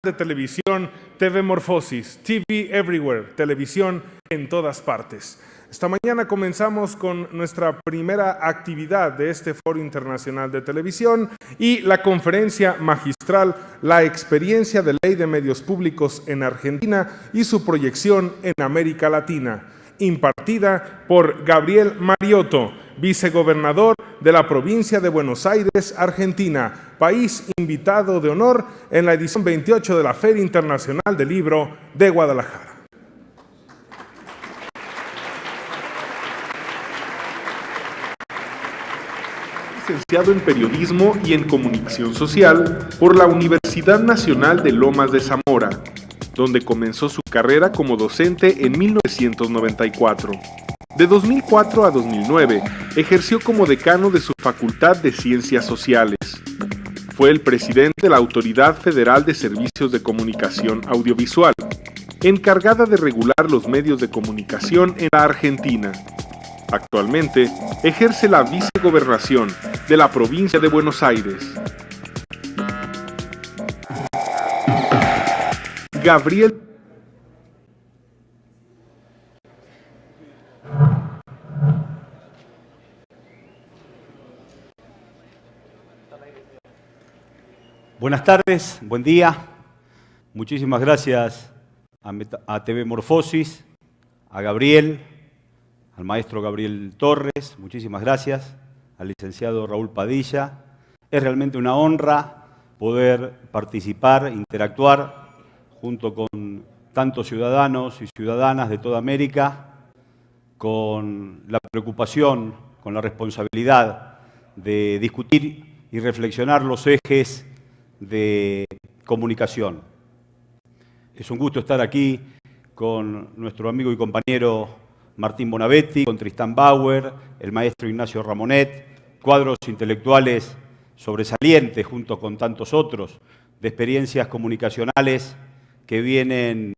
de televisión TV Morfosis, TV Everywhere, televisión en todas partes. Esta mañana comenzamos con nuestra primera actividad de este Foro Internacional de Televisión y la conferencia magistral La experiencia de ley de medios públicos en Argentina y su proyección en América Latina, impartida por Gabriel Mariotto, vicegobernador de la provincia de Buenos Aires, Argentina, país invitado de honor en la edición 28 de la Feria Internacional del Libro de Guadalajara. Licenciado en Periodismo y en Comunicación Social por la Universidad Nacional de Lomas de Zamora, donde comenzó su carrera como docente en 1994. De 2004 a 2009, ejerció como decano de su Facultad de Ciencias Sociales. Fue el presidente de la Autoridad Federal de Servicios de Comunicación Audiovisual, encargada de regular los medios de comunicación en la Argentina. Actualmente, ejerce la vicegobernación de la provincia de Buenos Aires. Gabriel Buenas tardes, buen día. Muchísimas gracias a TV Morfosis, a Gabriel, al maestro Gabriel Torres, muchísimas gracias, al licenciado Raúl Padilla. Es realmente una honra poder participar, interactuar junto con tantos ciudadanos y ciudadanas de toda América, con la preocupación, con la responsabilidad de discutir y reflexionar los ejes de comunicación. Es un gusto estar aquí con nuestro amigo y compañero Martín Bonavetti, con Tristán Bauer, el maestro Ignacio Ramonet, cuadros intelectuales sobresalientes junto con tantos otros, de experiencias comunicacionales que vienen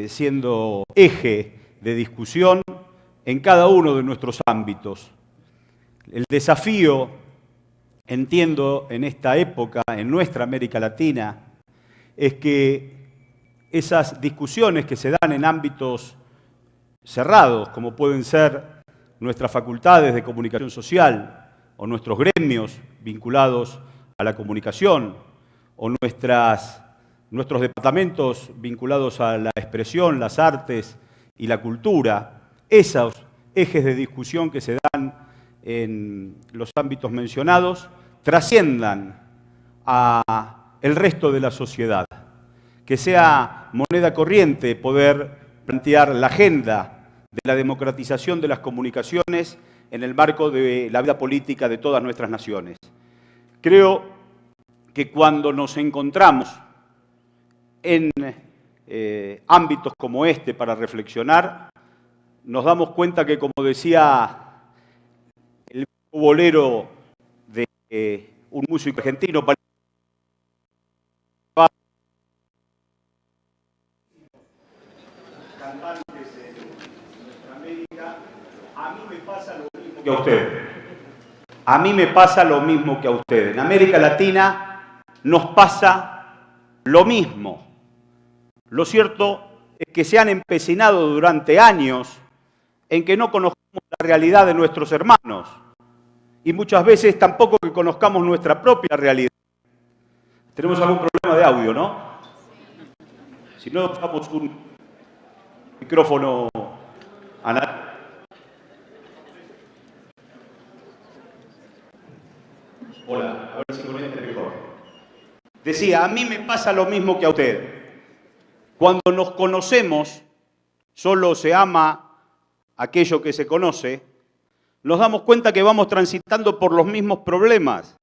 siendo eje de discusión en cada uno de nuestros ámbitos. El desafío, entiendo, en esta época, en nuestra América Latina, es que esas discusiones que se dan en ámbitos cerrados, como pueden ser nuestras facultades de comunicación social o nuestros gremios vinculados a la comunicación o nuestros departamentos vinculados a la expresión, las artes y la cultura, esos ejes de discusión que se dan en los ámbitos mencionados, trasciendan a el resto de la sociedad, que sea moneda corriente poder plantear la agenda de la democratización de las comunicaciones en el marco de la vida política de todas nuestras naciones. Creo que cuando nos encontramos en ámbitos como este para reflexionar, nos damos cuenta que, como decía el bolero de un músico argentino, cantantes en nuestra América, a mí me pasa lo mismo que a usted. A mí me pasa lo mismo que a usted. En América Latina nos pasa lo mismo. Lo cierto es que se han empecinado durante años en que no conozcamos la realidad de nuestros hermanos y muchas veces tampoco que conozcamos nuestra propia realidad. Tenemos algún problema de audio, ¿no? Si no, usamos un micrófono analógico. Hola, a ver si con este mejor. Decía, a mí me pasa lo mismo que a usted. Cuando nos conocemos, solo se ama aquello que se conoce, nos damos cuenta que vamos transitando por los mismos problemas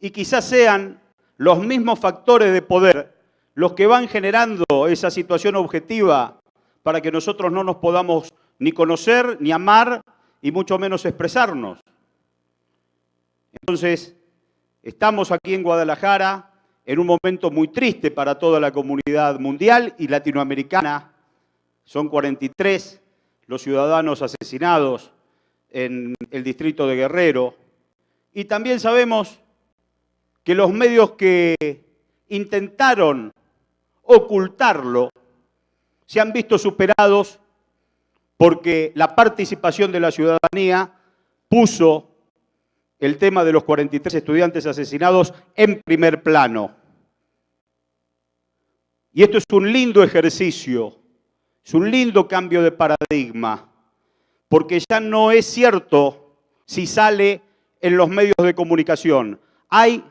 y quizás sean los mismos factores de poder los que van generando esa situación objetiva para que nosotros no nos podamos ni conocer, ni amar y mucho menos expresarnos. Entonces, estamos aquí en Guadalajara en un momento muy triste para toda la comunidad mundial y latinoamericana. Son 43 los ciudadanos asesinados en el distrito de Guerrero. Y también sabemos que los medios que intentaron ocultarlo, se han visto superados porque la participación de la ciudadanía puso el tema de los 43 estudiantes asesinados en primer plano. Y esto es un lindo ejercicio, es un lindo cambio de paradigma, porque ya no es cierto si sale en los medios de comunicación. Hay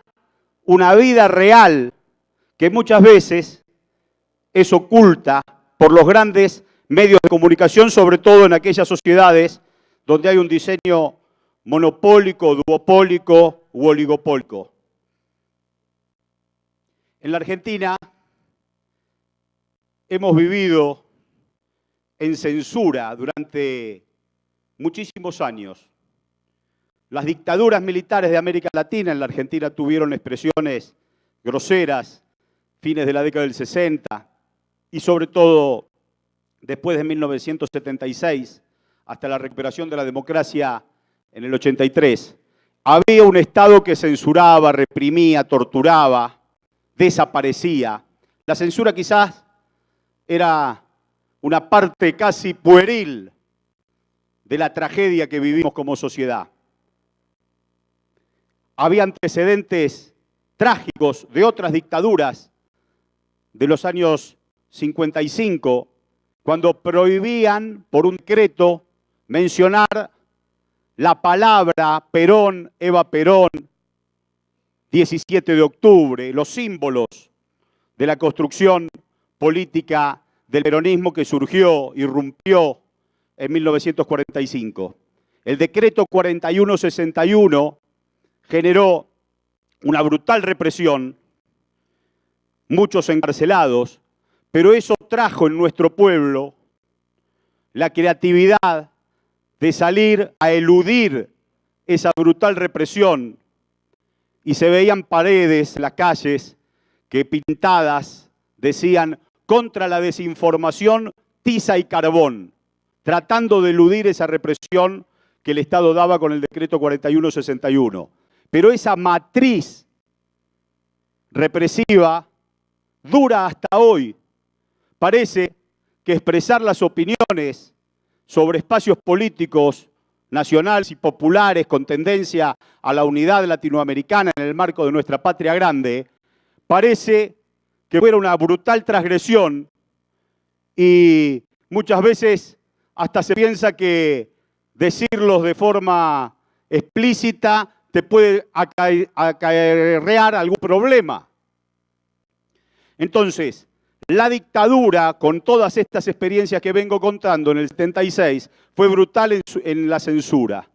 una vida real que muchas veces es oculta por los grandes medios de comunicación, sobre todo en aquellas sociedades donde hay un diseño monopólico, duopólico u oligopólico. En la Argentina hemos vivido en censura durante muchísimos años. Las dictaduras militares de América Latina en la Argentina tuvieron expresiones groseras, fines de la década del 60 y sobre todo después de 1976, hasta la recuperación de la democracia en el 83. Había un Estado que censuraba, reprimía, torturaba, desaparecía. La censura quizás era una parte casi pueril de la tragedia que vivimos como sociedad. Había antecedentes trágicos de otras dictaduras de los años 55, cuando prohibían por un decreto mencionar la palabra Perón, Eva Perón, 17 de octubre, los símbolos de la construcción política del peronismo que surgió, irrumpió en 1945. El decreto 4161 generó una brutal represión, muchos encarcelados, pero eso trajo en nuestro pueblo la creatividad de salir a eludir esa brutal represión y se veían paredes en las calles que pintadas decían contra la desinformación, tiza y carbón, tratando de eludir esa represión que el Estado daba con el decreto 4161. Pero esa matriz represiva dura hasta hoy. Parece que expresar las opiniones sobre espacios políticos nacionales y populares con tendencia a la unidad latinoamericana en el marco de nuestra patria grande, parece que fuera una brutal transgresión y muchas veces hasta se piensa que decirlos de forma explícita te puede acarrear algún problema. Entonces, la dictadura, con todas estas experiencias que vengo contando en el 76, fue brutal en la censura.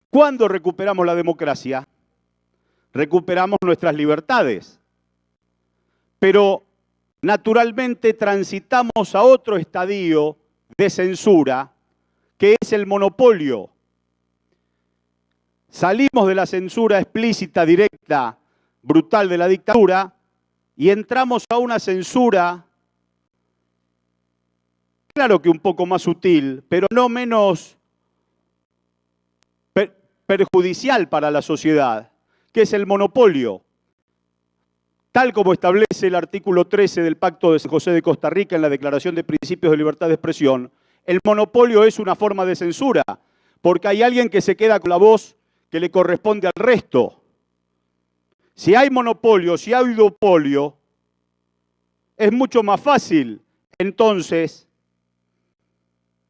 ¿Cuándo recuperamos la democracia? Recuperamos nuestras libertades. Pero, naturalmente, transitamos a otro estadio de censura, que es el monopolio. Salimos de la censura explícita, directa, brutal de la dictadura y entramos a una censura, claro que un poco más sutil, pero no menos perjudicial para la sociedad, que es el monopolio. Tal como establece el artículo 13 del Pacto de San José de Costa Rica en la Declaración de Principios de Libertad de Expresión, el monopolio es una forma de censura, porque hay alguien que se queda con la voz que le corresponde al resto. Si hay monopolio, si hay duopolio, es mucho más fácil, entonces,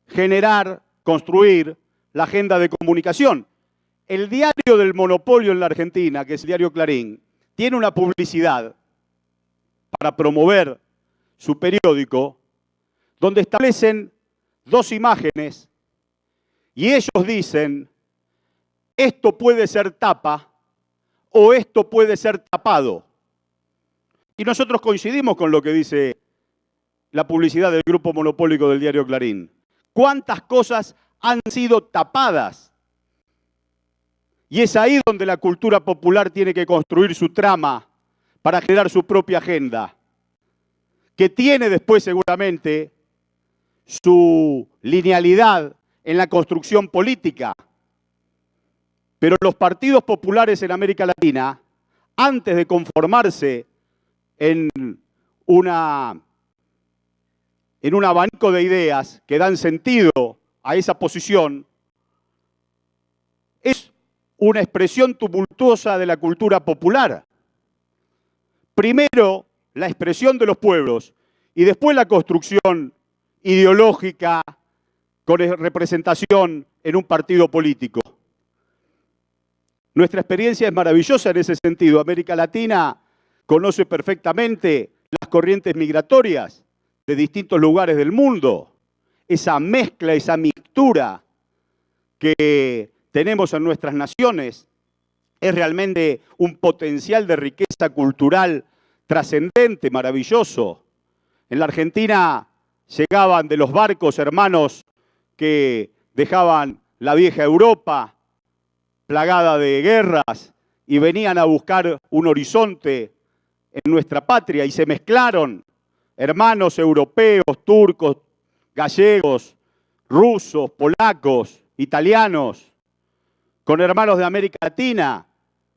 generar, construir la agenda de comunicación. El diario del monopolio en la Argentina, que es el diario Clarín, tiene una publicidad para promover su periódico, donde establecen dos imágenes y ellos dicen: esto puede ser tapa o esto puede ser tapado. Y nosotros coincidimos con lo que dice la publicidad del grupo monopólico del diario Clarín. ¿Cuántas cosas han sido tapadas? Y es ahí donde la cultura popular tiene que construir su trama para generar su propia agenda, que tiene después seguramente su linealidad en la construcción política. Pero los partidos populares en América Latina, antes de conformarse en una en un abanico de ideas que dan sentido a esa posición, es una expresión tumultuosa de la cultura popular. Primero, la expresión de los pueblos y después la construcción ideológica con representación en un partido político. Nuestra experiencia es maravillosa en ese sentido. América Latina conoce perfectamente las corrientes migratorias de distintos lugares del mundo. Esa mezcla, esa mixtura que tenemos en nuestras naciones es realmente un potencial de riqueza cultural trascendente, maravilloso. En la Argentina llegaban de los barcos hermanos que dejaban la vieja Europa plagada de guerras y venían a buscar un horizonte en nuestra patria y se mezclaron hermanos europeos, turcos, gallegos, rusos, polacos, italianos, con hermanos de América Latina,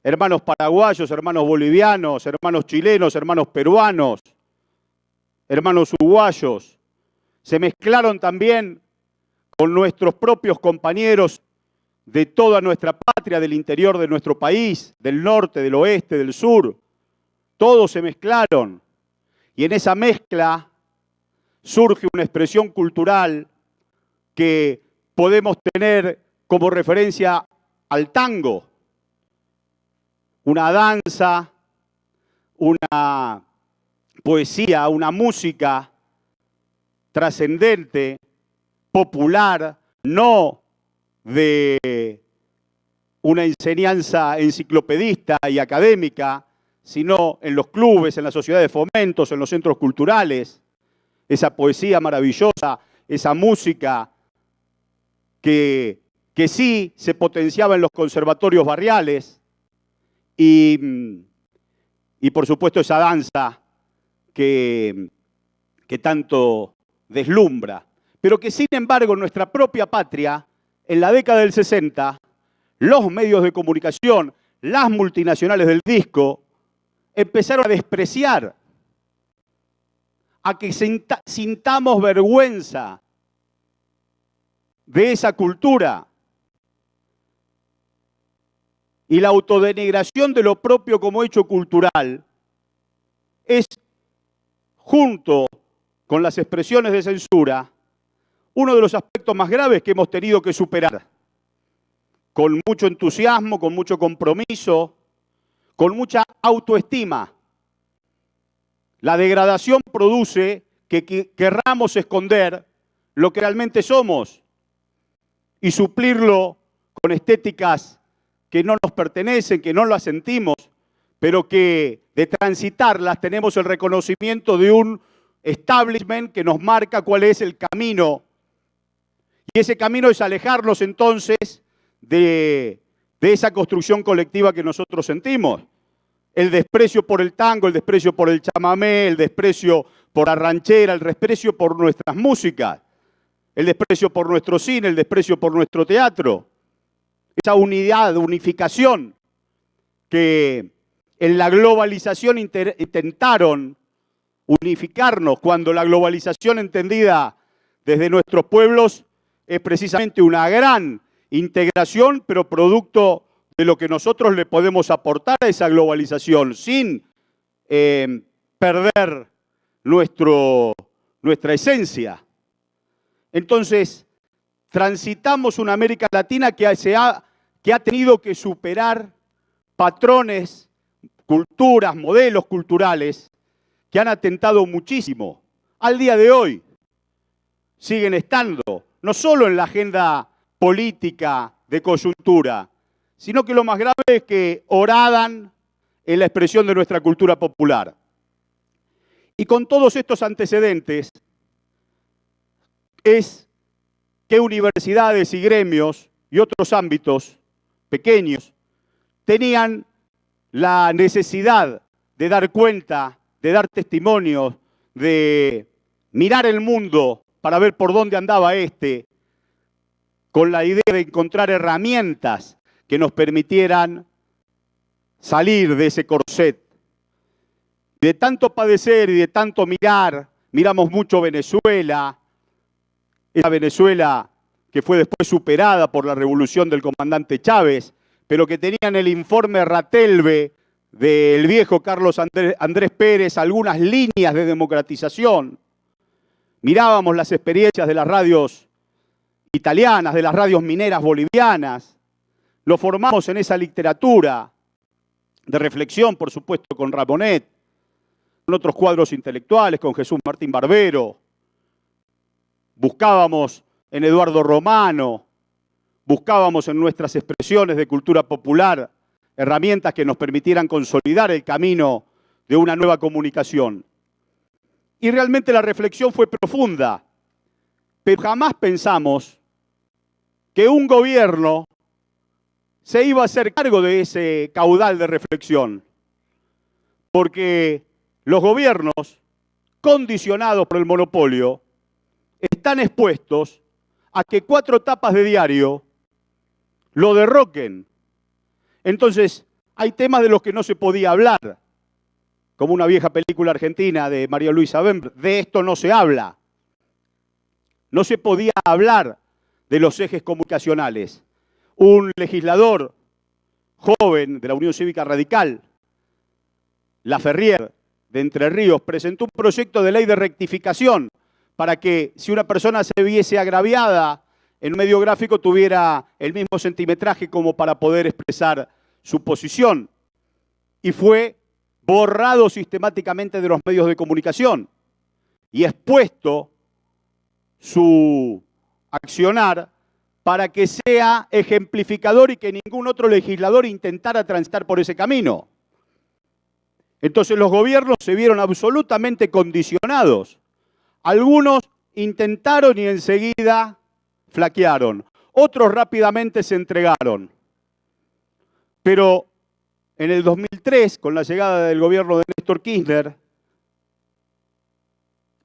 hermanos paraguayos, hermanos bolivianos, hermanos chilenos, hermanos peruanos, hermanos uruguayos. Se mezclaron también con nuestros propios compañeros de toda nuestra patria, del interior de nuestro país, del norte, del oeste, del sur. Todos se mezclaron. Y en esa mezcla surge una expresión cultural que podemos tener como referencia al tango. Una danza, una poesía, una música trascendente, popular, no de una enseñanza enciclopedista y académica, sino en los clubes, en las sociedades de fomentos, en los centros culturales. Esa poesía maravillosa, esa música que sí se potenciaba en los conservatorios barriales y por supuesto esa danza que tanto deslumbra, pero que sin embargo en nuestra propia patria, en la década del 60, los medios de comunicación, las multinacionales del disco, empezaron a despreciar, a que sintamos vergüenza de esa cultura. Y la autodenigración de lo propio como hecho cultural es, junto con las expresiones de censura, uno de los aspectos más graves que hemos tenido que superar. Con mucho entusiasmo, con mucho compromiso, con mucha autoestima. La degradación produce que querramos esconder lo que realmente somos y suplirlo con estéticas que no nos pertenecen, que no las sentimos, pero que de transitarlas tenemos el reconocimiento de un establishment que nos marca cuál es el camino. Y ese camino es alejarnos entonces de esa construcción colectiva que nosotros sentimos. El desprecio por el tango, el desprecio por el chamamé, el desprecio por la ranchera, el desprecio por nuestras músicas, el desprecio por nuestro cine, el desprecio por nuestro teatro. Esa unidad, unificación que en la globalización intentaron unificarnos, cuando la globalización entendida desde nuestros pueblos es precisamente una gran integración, pero producto de lo que nosotros le podemos aportar a esa globalización, sin perder nuestra esencia. Entonces, transitamos una América Latina que ha tenido que superar patrones, culturas, modelos culturales que han atentado muchísimo. Al día de hoy siguen estando, no solo en la agenda política de coyuntura, sino que lo más grave es que horadan en la expresión de nuestra cultura popular. Y con todos estos antecedentes es que universidades y gremios y otros ámbitos pequeños tenían la necesidad de dar cuenta, de dar testimonio, de mirar el mundo para ver por dónde andaba con la idea de encontrar herramientas que nos permitieran salir de ese corset. De tanto padecer y de tanto mirar miramos mucho Venezuela, esa Venezuela que fue después superada por la revolución del comandante Chávez, pero que tenía en el informe Ratelbe del viejo Carlos Andrés Pérez algunas líneas de democratización. Mirábamos las experiencias de las radios italianas, de las radios mineras bolivianas. Nos formamos en esa literatura de reflexión, por supuesto, con Ramonet, con otros cuadros intelectuales, con Jesús Martín Barbero. Buscábamos en Eduardo Romano, buscábamos en nuestras expresiones de cultura popular herramientas que nos permitieran consolidar el camino de una nueva comunicación. Y realmente la reflexión fue profunda, pero jamás pensamos que un gobierno se iba a hacer cargo de ese caudal de reflexión, porque los gobiernos, condicionados por el monopolio, están expuestos a que 4 tapas de diario lo derroquen. Entonces, hay temas de los que no se podía hablar, como una vieja película argentina de María Luisa Bember. De esto no se habla. No se podía hablar de los ejes comunicacionales. Un legislador joven de la Unión Cívica Radical, Laferrier, de Entre Ríos, presentó un proyecto de ley de rectificación para que si una persona se viese agraviada en un medio gráfico tuviera el mismo centimetraje como para poder expresar su posición. Y fue borrado sistemáticamente de los medios de comunicación y expuesto su accionar para que sea ejemplificador y que ningún otro legislador intentara transitar por ese camino. Entonces los gobiernos se vieron absolutamente condicionados. Algunos intentaron y enseguida flaquearon. Otros rápidamente se entregaron. Pero en el 2003, con la llegada del gobierno de Néstor Kirchner,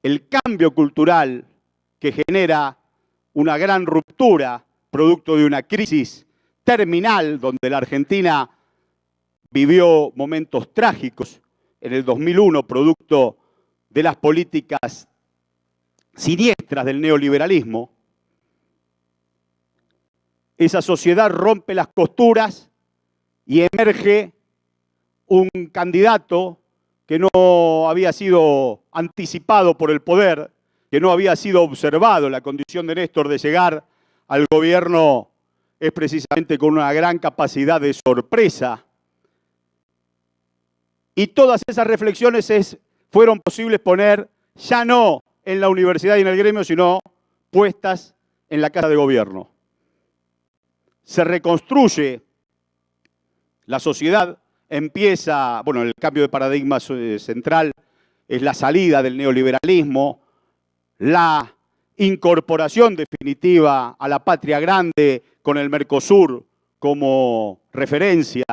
el cambio cultural que genera una gran ruptura, producto de una crisis terminal, donde la Argentina vivió momentos trágicos en el 2001, producto de las políticas siniestras del neoliberalismo. Esa sociedad rompe las costuras y emerge un candidato que no había sido anticipado por el poder, que no había sido observado. La condición de Néstor de llegar al gobierno es precisamente con una gran capacidad de sorpresa. Y todas esas reflexiones fueron posibles poner ya no en la universidad y en el gremio, sino puestas en la Casa de Gobierno. Se reconstruye la sociedad, empieza, bueno, el cambio de paradigma central es la salida del neoliberalismo, la incorporación definitiva a la patria grande con el Mercosur como referencia,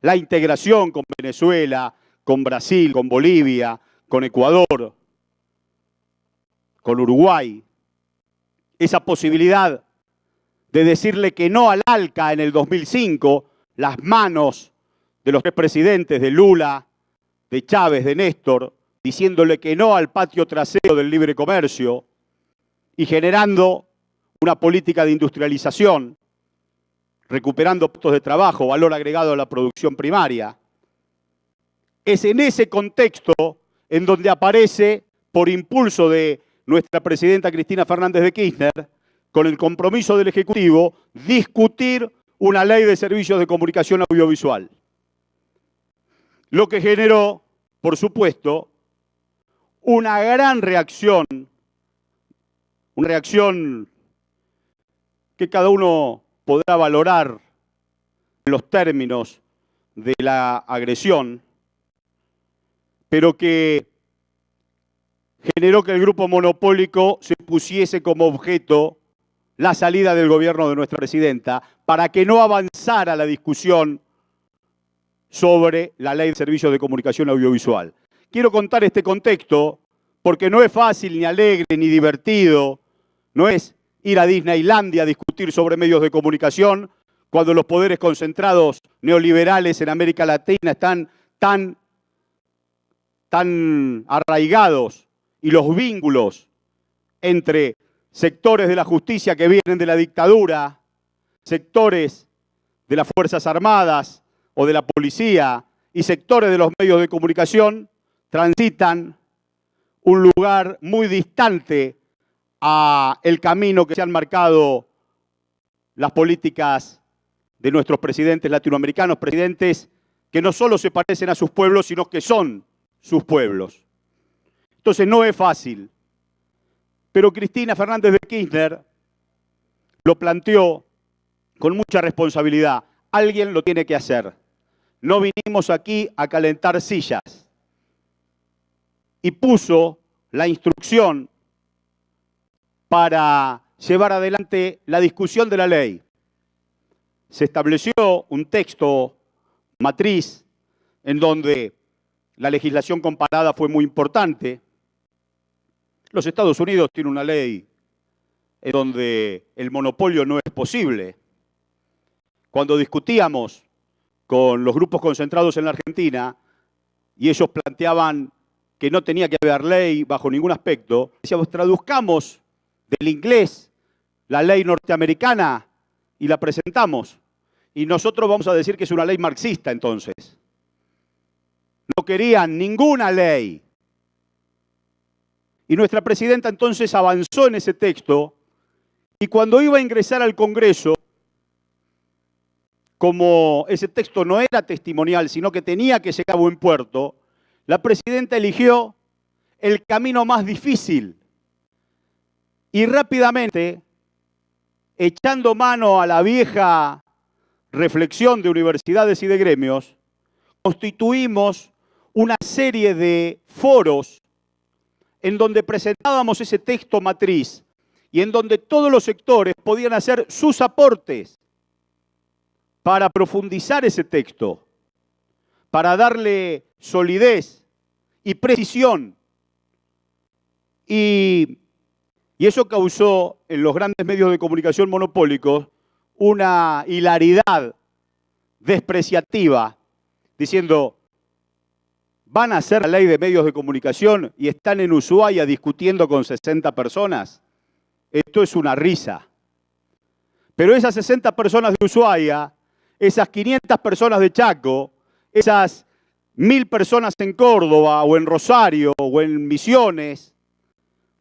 la integración con Venezuela, con Brasil, con Bolivia, con Ecuador, con Uruguay. Esa posibilidad de decirle que no al ALCA en el 2005, las manos de los 3 presidentes, de Lula, de Chávez, de Néstor, diciéndole que no al patio trasero del libre comercio y generando una política de industrialización, recuperando puestos de trabajo, valor agregado a la producción primaria. Es en ese contexto en donde aparece, por impulso de nuestra presidenta Cristina Fernández de Kirchner, con el compromiso del Ejecutivo, discutir una ley de servicios de comunicación audiovisual. Lo que generó, por supuesto, una gran reacción, una reacción que cada uno podrá valorar en los términos de la agresión, pero que generó que el grupo monopólico se pusiese como objeto la salida del gobierno de nuestra presidenta para que no avanzara la discusión sobre la ley de servicios de comunicación audiovisual. Quiero contar este contexto porque no es fácil, ni alegre, ni divertido, no es ir a Disneylandia a discutir sobre medios de comunicación cuando los poderes concentrados neoliberales en América Latina están tan arraigados y los vínculos entre sectores de la justicia que vienen de la dictadura, sectores de las Fuerzas Armadas o de la policía y sectores de los medios de comunicación transitan un lugar muy distante a el camino que se han marcado las políticas de nuestros presidentes latinoamericanos, presidentes que no solo se parecen a sus pueblos, sino que son sus pueblos. Entonces no es fácil, pero Cristina Fernández de Kirchner lo planteó con mucha responsabilidad. Alguien lo tiene que hacer. No vinimos aquí a calentar sillas. Y puso la instrucción para llevar adelante la discusión de la ley. Se estableció un texto matriz en donde la legislación comparada fue muy importante. Los Estados Unidos tienen una ley en donde el monopolio no es posible. Cuando discutíamos con los grupos concentrados en la Argentina y ellos planteaban que no tenía que haber ley bajo ningún aspecto, decíamos, traduzcamos del inglés la ley norteamericana y la presentamos. Y nosotros vamos a decir que es una ley marxista entonces. No querían ninguna ley. Y nuestra presidenta entonces avanzó en ese texto y cuando iba a ingresar al Congreso, como ese texto no era testimonial, sino que tenía que llegar a buen puerto, la presidenta eligió el camino más difícil y rápidamente, echando mano a la vieja reflexión de universidades y de gremios, constituimos una serie de foros en donde presentábamos ese texto matriz y en donde todos los sectores podían hacer sus aportes para profundizar ese texto, para darle solidez y precisión. Y eso causó en los grandes medios de comunicación monopólicos una hilaridad despreciativa, diciendo, ¿van a hacer la ley de medios de comunicación y están en Ushuaia discutiendo con 60 personas? Esto es una risa. Pero esas 60 personas de Ushuaia, esas 500 personas de Chaco, esas 1000 personas en Córdoba o en Rosario o en Misiones,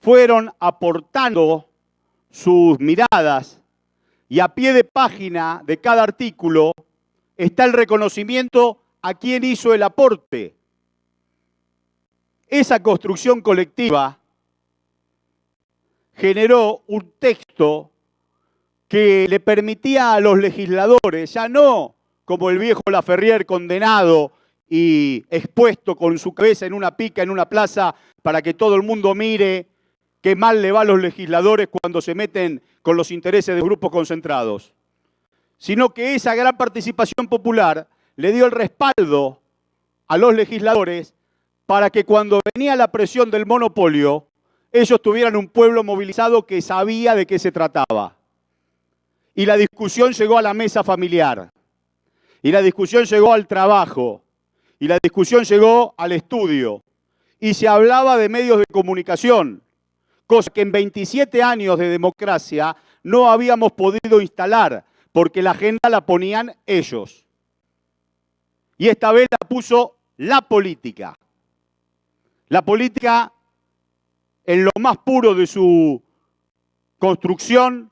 fueron aportando sus miradas y a pie de página de cada artículo está el reconocimiento a quién hizo el aporte. Esa construcción colectiva generó un texto que le permitía a los legisladores, ya no como el viejo Laferrier condenado y expuesto con su cabeza en una pica en una plaza para que todo el mundo mire qué mal le va a los legisladores cuando se meten con los intereses de grupos concentrados, sino que esa gran participación popular le dio el respaldo a los legisladores para que cuando venía la presión del monopolio, ellos tuvieran un pueblo movilizado que sabía de qué se trataba. Y la discusión llegó a la mesa familiar, y la discusión llegó al trabajo, y la discusión llegó al estudio, y se hablaba de medios de comunicación, cosa que en 27 años de democracia no habíamos podido instalar, porque la agenda la ponían ellos. Y esta vez la puso la política. La política en lo más puro de su construcción,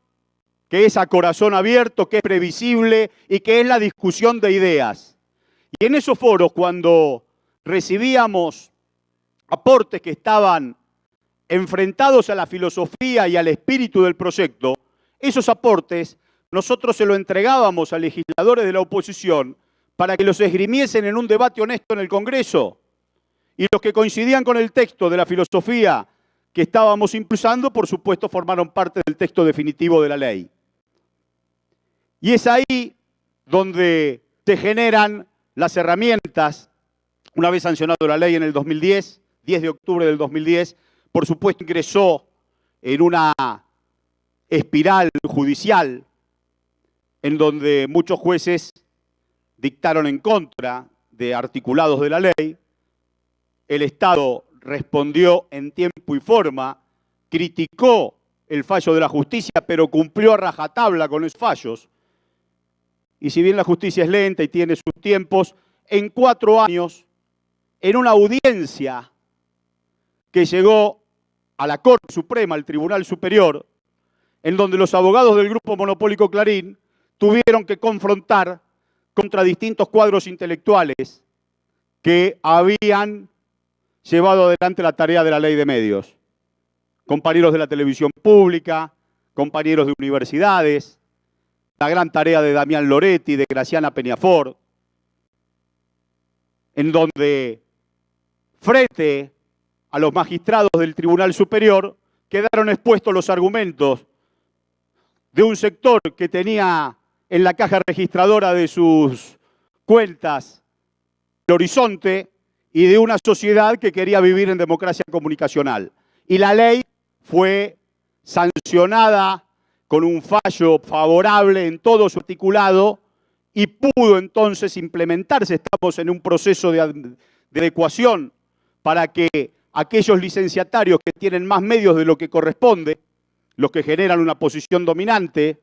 que es a corazón abierto, que es previsible y que es la discusión de ideas. Y en esos foros, cuando recibíamos aportes que estaban enfrentados a la filosofía y al espíritu del proyecto, esos aportes nosotros se los entregábamos a legisladores de la oposición para que los esgrimiesen en un debate honesto en el Congreso. Y los que coincidían con el texto de la filosofía que estábamos impulsando, por supuesto, formaron parte del texto definitivo de la ley. Y es ahí donde se generan las herramientas. Una vez sancionado la ley en el 2010, 10 de octubre del 2010, por supuesto ingresó en una espiral judicial en donde muchos jueces dictaron en contra de articulados de la ley. El Estado respondió en tiempo y forma, criticó el fallo de la justicia, pero cumplió a rajatabla con esos fallos. Y si bien la justicia es lenta y tiene sus tiempos, en 4 años, en una audiencia que llegó a la Corte Suprema, al Tribunal Superior, en donde los abogados del Grupo Monopólico Clarín tuvieron que confrontar contra distintos cuadros intelectuales que habían llevado adelante la tarea de la ley de medios. Compañeros de la televisión pública, compañeros de universidades, la gran tarea de Damián Loretti, de Graciana Peñafort, en donde frente a los magistrados del Tribunal Superior quedaron expuestos los argumentos de un sector que tenía en la caja registradora de sus cuentas el horizonte y de una sociedad que quería vivir en democracia comunicacional. Y la ley fue sancionada con un fallo favorable en todo su articulado y pudo entonces implementarse. Estamos en un proceso de adecuación para que aquellos licenciatarios que tienen más medios de lo que corresponde, los que generan una posición dominante,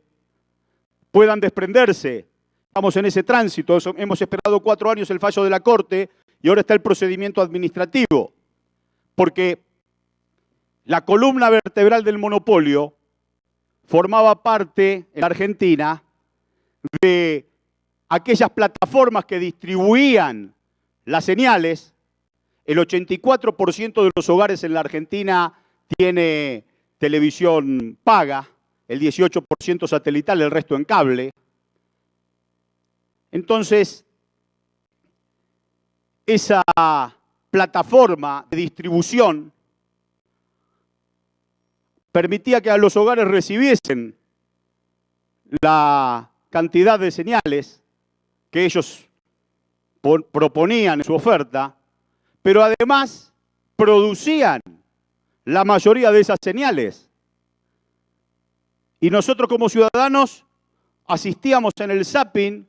puedan desprenderse. Estamos en ese tránsito, hemos esperado 4 años el fallo de la Corte y ahora está el procedimiento administrativo, porque la columna vertebral del monopolio formaba parte en la Argentina de aquellas plataformas que distribuían las señales. El 84% de los hogares en la Argentina tiene televisión paga, el 18% satelital, el resto en cable. Entonces, esa plataforma de distribución permitía que a los hogares recibiesen la cantidad de señales que ellos proponían en su oferta, pero además producían la mayoría de esas señales. Y nosotros como ciudadanos asistíamos en el zapping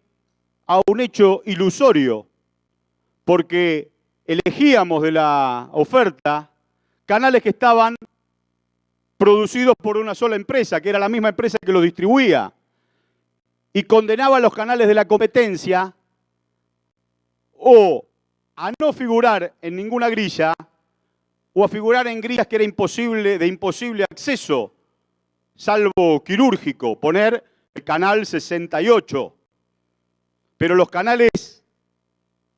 a un hecho ilusorio, porque elegíamos de la oferta canales que estaban producidos por una sola empresa, que era la misma empresa que los distribuía, y condenaba a los canales de la competencia o a no figurar en ninguna grilla o a figurar en grillas que era de imposible acceso, salvo quirúrgico, poner el canal 68. Pero los canales,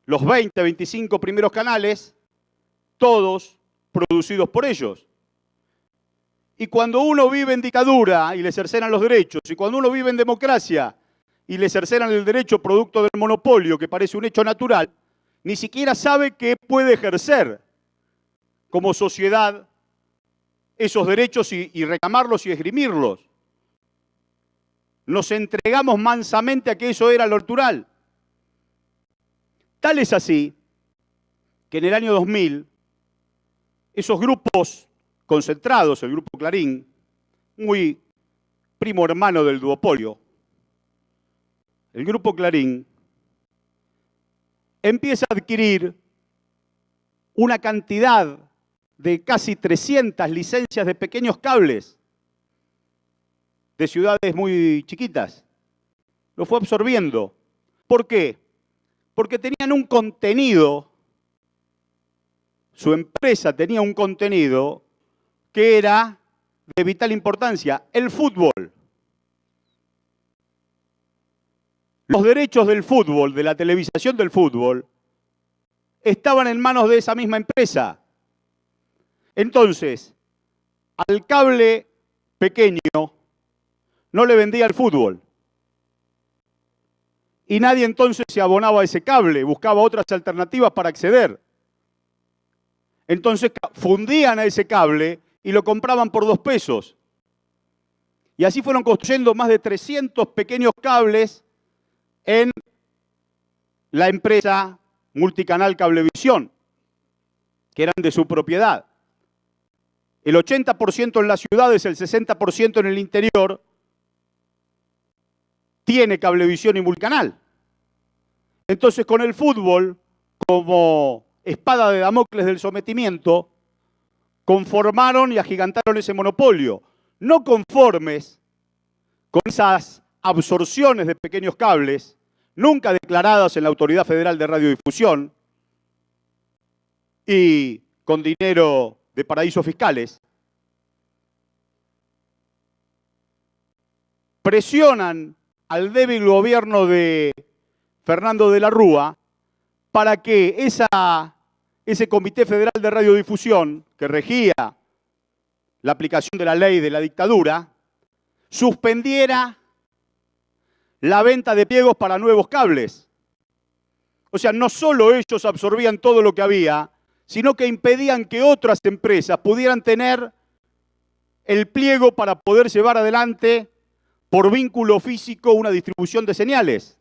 los 20, 25 primeros canales, todos producidos por ellos. Y cuando uno vive en dictadura y le cercenan los derechos, y cuando uno vive en democracia y le cercenan el derecho producto del monopolio, que parece un hecho natural, ni siquiera sabe que puede ejercer como sociedad esos derechos y reclamarlos y esgrimirlos. Nos entregamos mansamente a que eso era lo natural. Tal es así que en el año 2000, esos grupos concentrados, el Grupo Clarín, muy primo hermano del duopolio, el Grupo Clarín empieza a adquirir una cantidad de casi 300 licencias de pequeños cables de ciudades muy chiquitas. Lo fue absorbiendo. ¿Por qué? Porque tenían un contenido, su empresa tenía un contenido que era de vital importancia, el fútbol. Los derechos del fútbol, de la televisación del fútbol, estaban en manos de esa misma empresa. Entonces, al cable pequeño no le vendía el fútbol. Y nadie entonces se abonaba a ese cable, buscaba otras alternativas para acceder. Entonces fundían a ese cable y lo compraban por 2 pesos. Y así fueron construyendo más de 300 pequeños cables en la empresa Multicanal Cablevisión, que eran de su propiedad. El 80% en las ciudades, el 60% en el interior, tiene Cablevisión y Multicanal. Entonces, con el fútbol como espada de Damocles del sometimiento, conformaron y agigantaron ese monopolio. No conformes con esas absorciones de pequeños cables, nunca declaradas en la Autoridad Federal de Radiodifusión y con dinero de paraísos fiscales, presionan al débil gobierno de Fernando de la Rúa para que ese Comité Federal de Radiodifusión, que regía la aplicación de la ley de la dictadura, suspendiera la venta de pliegos para nuevos cables. O sea, no solo ellos absorbían todo lo que había, sino que impedían que otras empresas pudieran tener el pliego para poder llevar adelante por vínculo físico una distribución de señales.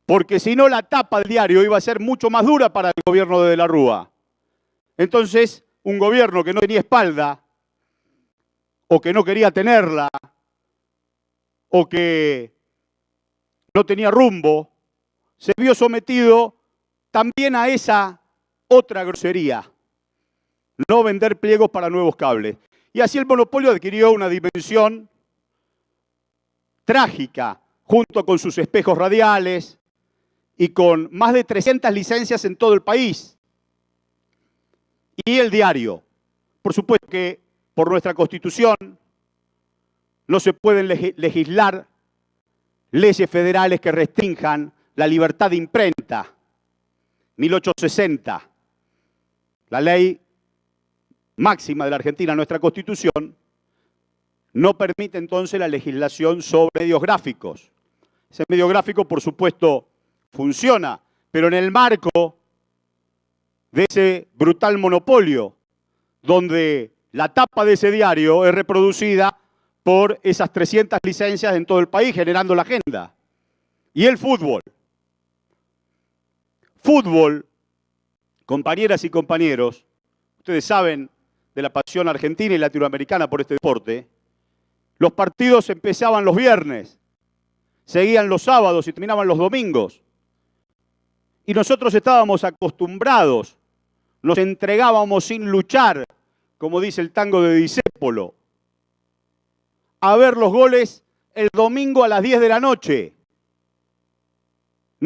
Porque si no, la tapa del diario iba a ser mucho más dura para el gobierno de la Rúa. Entonces, un gobierno que no tenía espalda, o que no quería tenerla, o que no tenía rumbo, se vio sometido también a esa otra grosería: no vender pliegos para nuevos cables. Y así el monopolio adquirió una dimensión trágica, junto con sus espejos radiales y con más de 300 licencias en todo el país. Y el diario. Por supuesto que por nuestra Constitución no se pueden legislar leyes federales que restrinjan la libertad de imprenta. 1860, la ley máxima de la Argentina, nuestra Constitución, no permite entonces la legislación sobre medios gráficos. Ese medio gráfico, por supuesto, funciona, pero en el marco de ese brutal monopolio, donde la tapa de ese diario es reproducida por esas 300 licencias en todo el país, generando la agenda. Y el fútbol. Fútbol, compañeras y compañeros, ustedes saben de la pasión argentina y latinoamericana por este deporte. Los partidos empezaban los viernes, seguían los sábados y terminaban los domingos. Y nosotros estábamos acostumbrados, nos entregábamos sin luchar, como dice el tango de Discépolo, a ver los goles el domingo a las 10 de la noche.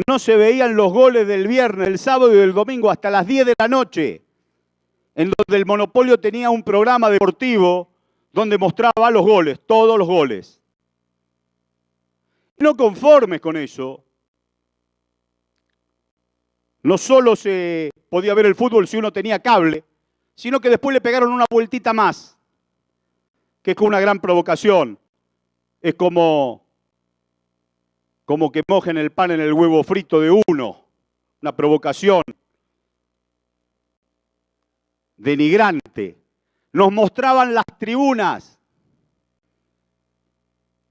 No se veían los goles del viernes, del sábado y del domingo hasta las 10 de la noche, en donde el monopolio tenía un programa deportivo donde mostraba los goles, todos los goles. No conformes con eso, no solo se podía ver el fútbol si uno tenía cable, sino que después le pegaron una vueltita más, que es una gran provocación. Es como que mojen el pan en el huevo frito de uno, una provocación denigrante. Nos mostraban las tribunas,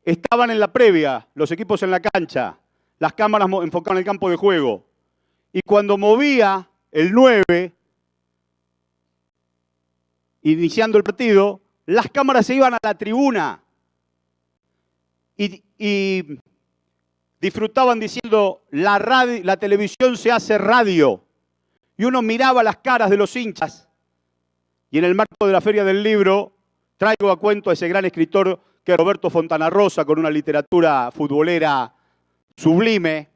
estaban en la previa, los equipos en la cancha, las cámaras enfocaban el campo de juego. Y cuando movía el 9, iniciando el partido, las cámaras se iban a la tribuna y disfrutaban diciendo, la televisión se hace radio. Y uno miraba las caras de los hinchas. Y en el marco de la Feria del Libro, traigo a cuento a ese gran escritor que es Roberto Fontana Rosa, con una literatura futbolera sublime.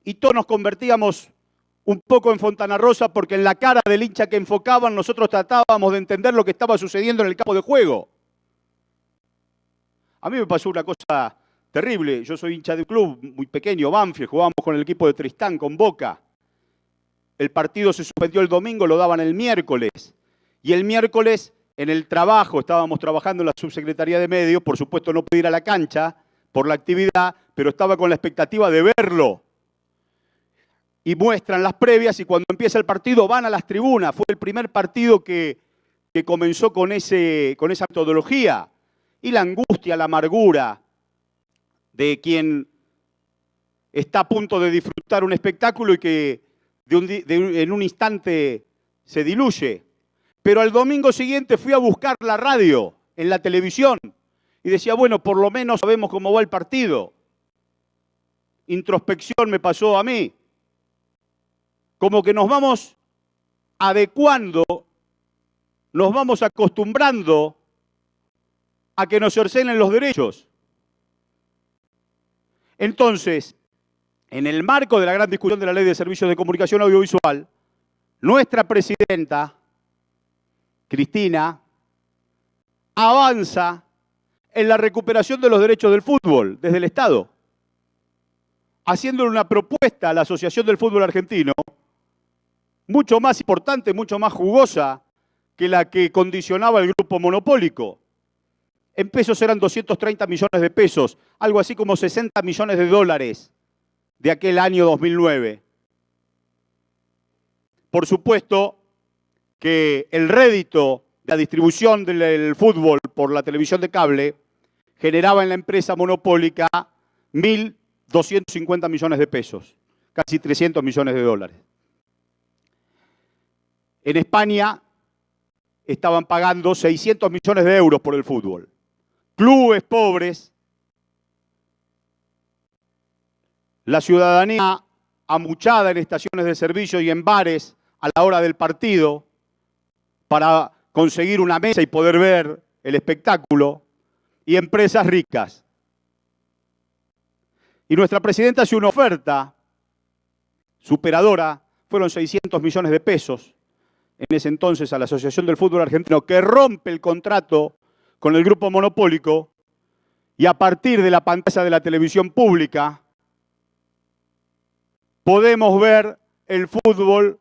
Y todos nos convertíamos un poco en Fontana Rosa, porque en la cara del hincha que enfocaban nosotros tratábamos de entender lo que estaba sucediendo en el campo de juego. A mí me pasó una cosa terrible. Yo soy hincha de un club muy pequeño, Banfield, jugábamos con el equipo de Tristán, con Boca. El partido se suspendió el domingo, lo daban el miércoles. Y el miércoles, en el trabajo, estábamos trabajando en la subsecretaría de medios, por supuesto no pude ir a la cancha por la actividad, pero estaba con la expectativa de verlo. Y muestran las previas y cuando empieza el partido van a las tribunas. Fue el primer partido que comenzó con esa metodología. Y la angustia, la amargura de quien está a punto de disfrutar un espectáculo y que en un instante se diluye. Pero al domingo siguiente fui a buscar la radio en la televisión y decía, bueno, por lo menos sabemos cómo va el partido. Introspección me pasó a mí. Como que nos vamos adecuando, nos vamos acostumbrando a que nos cercenen los derechos. Entonces, en el marco de la gran discusión de la Ley de Servicios de Comunicación Audiovisual, nuestra presidenta, Cristina, avanza en la recuperación de los derechos del fútbol desde el Estado, haciéndole una propuesta a la Asociación del Fútbol Argentino mucho más importante, mucho más jugosa que la que condicionaba el grupo monopólico. En pesos eran 230 millones de pesos, algo así como 60 millones de dólares de aquel año 2009. Por supuesto que el rédito de la distribución del fútbol por la televisión de cable generaba en la empresa monopólica 1.250 millones de pesos, casi 300 millones de dólares. En España estaban pagando 600 millones de euros por el fútbol. Clubes pobres, la ciudadanía amuchada en estaciones de servicio y en bares a la hora del partido para conseguir una mesa y poder ver el espectáculo, y empresas ricas. Y nuestra presidenta hace una oferta superadora, fueron 600 millones de pesos, en ese entonces a la Asociación del Fútbol Argentino, que rompe el contrato con el grupo monopólico, y a partir de la pantalla de la televisión pública podemos ver el fútbol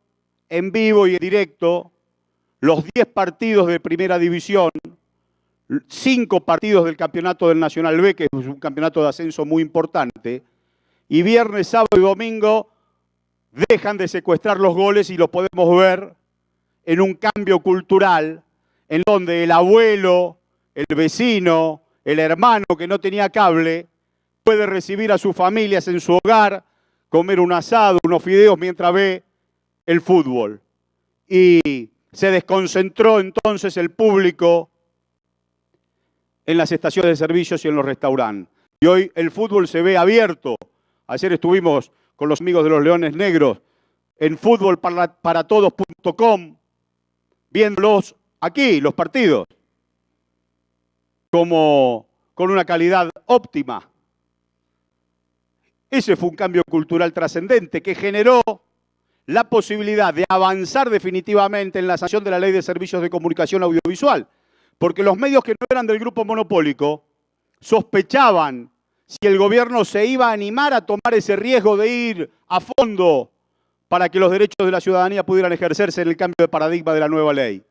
en vivo y en directo, los 10 partidos de Primera División, 5 partidos del campeonato del Nacional B, que es un campeonato de ascenso muy importante, y viernes, sábado y domingo dejan de secuestrar los goles y los podemos ver en un cambio cultural en donde el abuelo, el vecino, el hermano que no tenía cable puede recibir a sus familias en su hogar, comer un asado, unos fideos mientras ve el fútbol. Y se desconcentró entonces el público en las estaciones de servicios y en los restaurantes. Y hoy el fútbol se ve abierto. Ayer estuvimos con los amigos de los Leones Negros en futbolparatodos.com viéndolos aquí, los partidos, como con una calidad óptima. Ese fue un cambio cultural trascendente que generó la posibilidad de avanzar definitivamente en la sanción de la Ley de Servicios de Comunicación Audiovisual, porque los medios que no eran del grupo monopólico sospechaban si el gobierno se iba a animar a tomar ese riesgo de ir a fondo para que los derechos de la ciudadanía pudieran ejercerse en el cambio de paradigma de la nueva ley.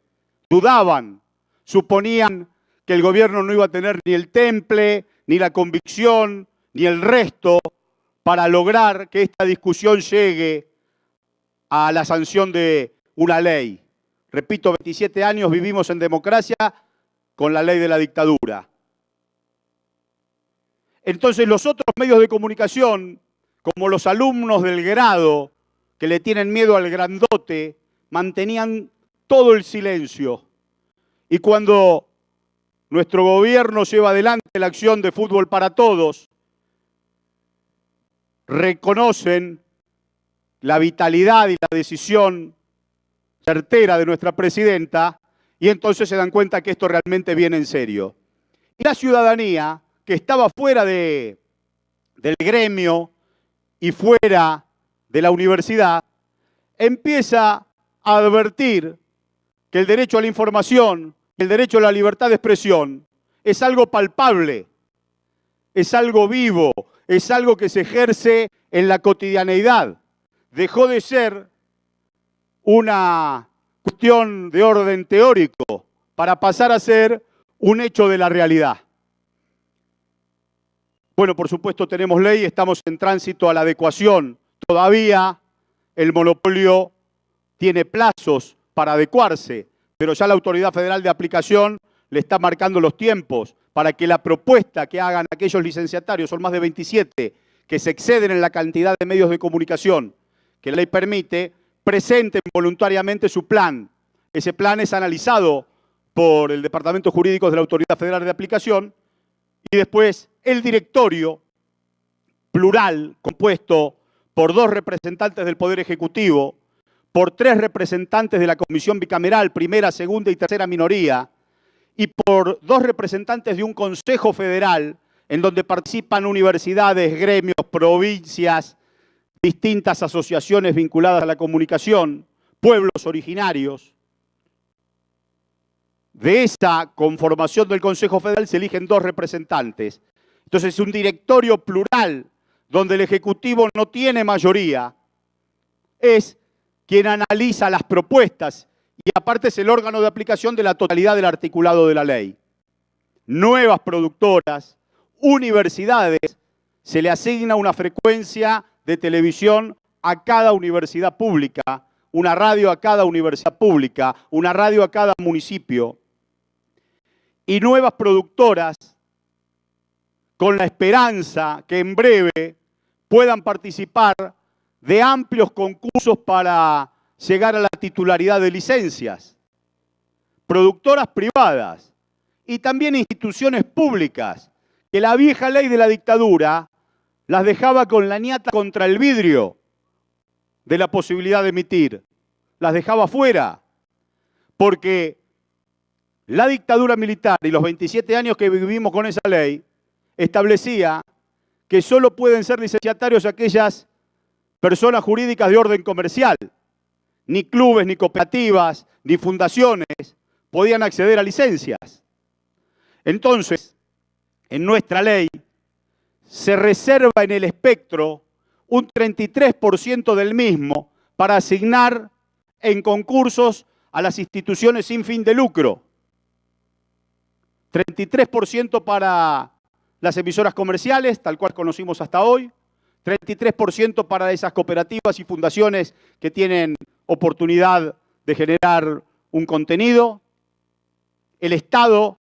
Dudaban, suponían que el gobierno no iba a tener ni el temple, ni la convicción, ni el resto para lograr que esta discusión llegue a la sanción de una ley. Repito, 27 años vivimos en democracia con la ley de la dictadura. Entonces los otros medios de comunicación, como los alumnos del grado, que le tienen miedo al grandote, mantenían todo el silencio. Y cuando nuestro gobierno lleva adelante la acción de Fútbol para Todos, reconocen la vitalidad y la decisión certera de nuestra presidenta y entonces se dan cuenta que esto realmente viene en serio. Y la ciudadanía, que estaba fuera del gremio y fuera de la universidad, empieza a advertir que el derecho a la información, el derecho a la libertad de expresión es algo palpable, es algo vivo, es algo que se ejerce en la cotidianeidad. Dejó de ser una cuestión de orden teórico para pasar a ser un hecho de la realidad. Bueno, por supuesto tenemos ley, estamos en tránsito a la adecuación. Todavía el monopolio tiene plazos para adecuarse, pero ya la Autoridad Federal de Aplicación le está marcando los tiempos para que la propuesta que hagan aquellos licenciatarios, son más de 27, que se exceden en la cantidad de medios de comunicación que la ley permite, presenten voluntariamente su plan. Ese plan es analizado por el Departamento Jurídico de la Autoridad Federal de Aplicación y después el directorio plural, compuesto por 2 representantes del Poder Ejecutivo, por 3 representantes de la comisión bicameral, primera, segunda y tercera minoría, y por 2 representantes de un consejo federal, en donde participan universidades, gremios, provincias, distintas asociaciones vinculadas a la comunicación, pueblos originarios. De esa conformación del Consejo Federal se eligen 2 representantes. Entonces es un directorio plural, donde el Ejecutivo no tiene mayoría. Es quien analiza las propuestas y aparte es el órgano de aplicación de la totalidad del articulado de la ley. Nuevas productoras, universidades, se le asigna una frecuencia de televisión a cada universidad pública, una radio a cada universidad pública, una radio a cada municipio. Y nuevas productoras, con la esperanza que en breve puedan participar de amplios concursos para llegar a la titularidad de licencias. Productoras privadas y también instituciones públicas, que la vieja ley de la dictadura las dejaba con la ñata contra el vidrio de la posibilidad de emitir. Las dejaba fuera, porque la dictadura militar y los 27 años que vivimos con esa ley establecía que solo pueden ser licenciatarios aquellas personas jurídicas de orden comercial. Ni clubes, ni cooperativas, ni fundaciones podían acceder a licencias. Entonces, en nuestra ley se reserva en el espectro un 33% del mismo para asignar en concursos a las instituciones sin fin de lucro. 33% para las emisoras comerciales, tal cual conocimos hasta hoy, 33% para esas cooperativas y fundaciones que tienen oportunidad de generar un contenido. El Estado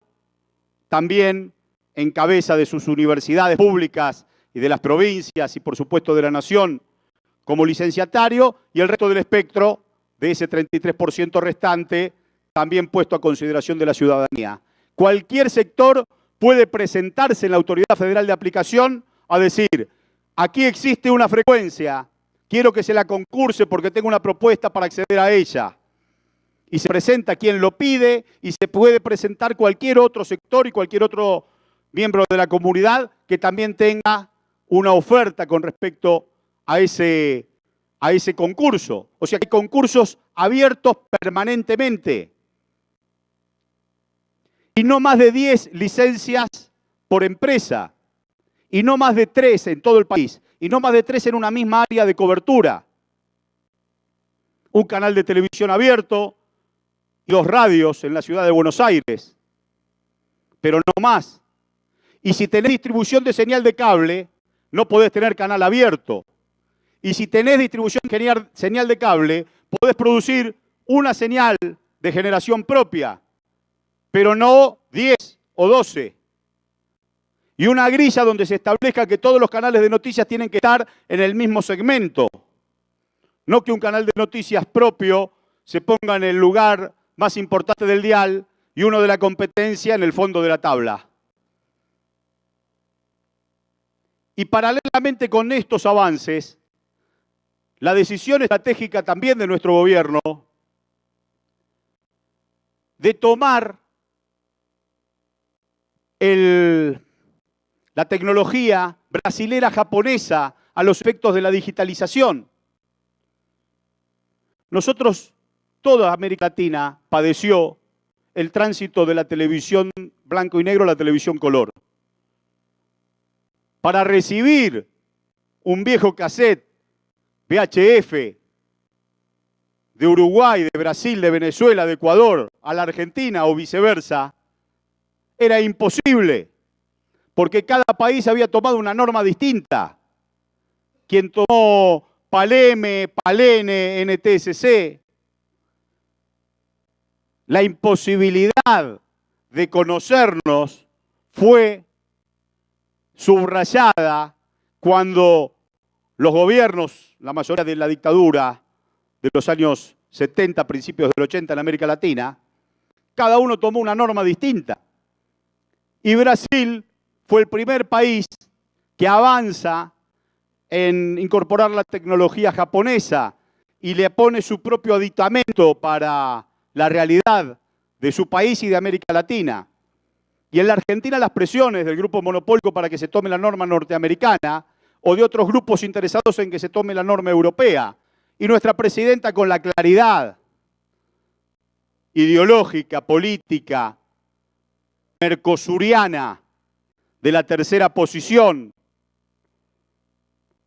también, en cabeza de sus universidades públicas y de las provincias y por supuesto de la nación, como licenciatario, y el resto del espectro de ese 33% restante también puesto a consideración de la ciudadanía. Cualquier sector puede presentarse en la Autoridad Federal de Aplicación a decir: aquí existe una frecuencia, quiero que se la concurse porque tengo una propuesta para acceder a ella. Y se presenta quien lo pide y se puede presentar cualquier otro sector y cualquier otro miembro de la comunidad que también tenga una oferta con respecto a ese concurso. O sea que hay concursos abiertos permanentemente. Y no más de 10 licencias por empresa. Y no más de 3 en todo el país. Y no más de 3 en una misma área de cobertura. Un canal de televisión abierto y 2 radios en la ciudad de Buenos Aires. Pero no más. Y si tenés distribución de señal de cable, no podés tener canal abierto. Y si tenés distribución de señal de cable, podés producir una señal de generación propia, pero no 10 o 12. Y una grilla donde se establezca que todos los canales de noticias tienen que estar en el mismo segmento. No que un canal de noticias propio se ponga en el lugar más importante del dial y uno de la competencia en el fondo de la tabla. Y paralelamente con estos avances, la decisión estratégica también de nuestro gobierno de tomar la tecnología brasilera japonesa a los efectos de la digitalización. Nosotros, toda América Latina, padeció el tránsito de la televisión blanco y negro a la televisión color. Para recibir un viejo cassette VHF de Uruguay, de Brasil, de Venezuela, de Ecuador, a la Argentina o viceversa, era imposible, porque cada país había tomado una norma distinta. Quien tomó PALEME, PALENE, NTSC, la imposibilidad de conocernos fue subrayada cuando los gobiernos, la mayoría de la dictadura de los años 70, principios del 80 en América Latina, cada uno tomó una norma distinta. Y Brasil fue el primer país que avanza en incorporar la tecnología japonesa y le pone su propio aditamento para la realidad de su país y de América Latina. Y en la Argentina las presiones del grupo monopólico para que se tome la norma norteamericana o de otros grupos interesados en que se tome la norma europea. Y nuestra presidenta, con la claridad ideológica, política, mercosuriana de la tercera posición,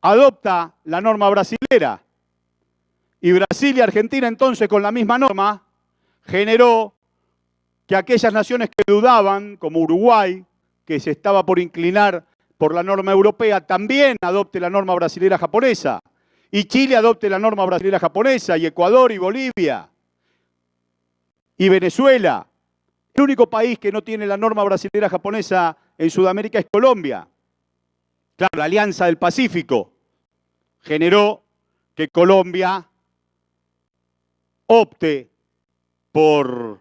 adopta la norma brasilera. Y Brasil y Argentina entonces con la misma norma generó que aquellas naciones que dudaban, como Uruguay, que se estaba por inclinar por la norma europea, también adopte la norma brasilera japonesa. Y Chile adopte la norma brasilera japonesa, y Ecuador y Bolivia. Y Venezuela. El único país que no tiene la norma brasilera japonesa en Sudamérica es Colombia. Claro, la Alianza del Pacífico generó que Colombia opte por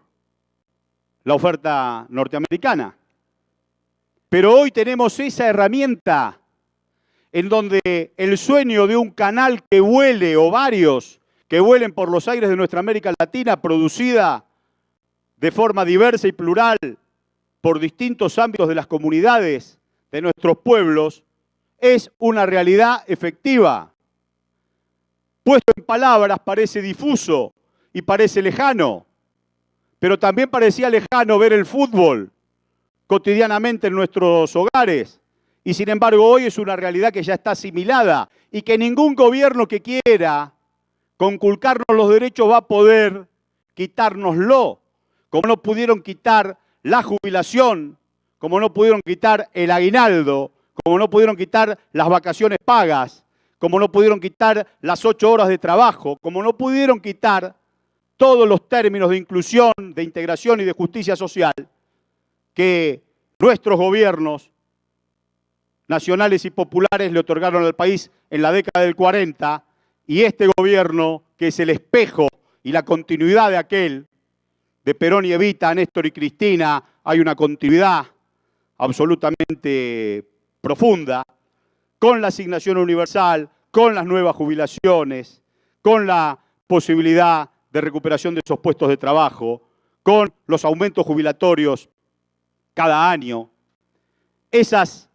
la oferta norteamericana. Pero hoy tenemos esa herramienta en donde el sueño de un canal que vuele, o varios que vuelen por los aires de nuestra América Latina, producida de forma diversa y plural por distintos ámbitos de las comunidades de nuestros pueblos, es una realidad efectiva. Puesto en palabras parece difuso y parece lejano, pero también parecía lejano ver el fútbol cotidianamente en nuestros hogares. Y sin embargo hoy es una realidad que ya está asimilada y que ningún gobierno que quiera conculcarnos los derechos va a poder quitárnoslo. Como no pudieron quitar la jubilación, como no pudieron quitar el aguinaldo, como no pudieron quitar las vacaciones pagas, como no pudieron quitar las 8 horas de trabajo, como no pudieron quitar todos los términos de inclusión, de integración y de justicia social que nuestros gobiernos nacionales y populares le otorgaron al país en la década del 40, y este gobierno, que es el espejo y la continuidad de aquel, de Perón y Evita, Néstor y Cristina, hay una continuidad absolutamente profunda, con la asignación universal, con las nuevas jubilaciones, con la posibilidad de recuperación de esos puestos de trabajo, con los aumentos jubilatorios cada año. Esos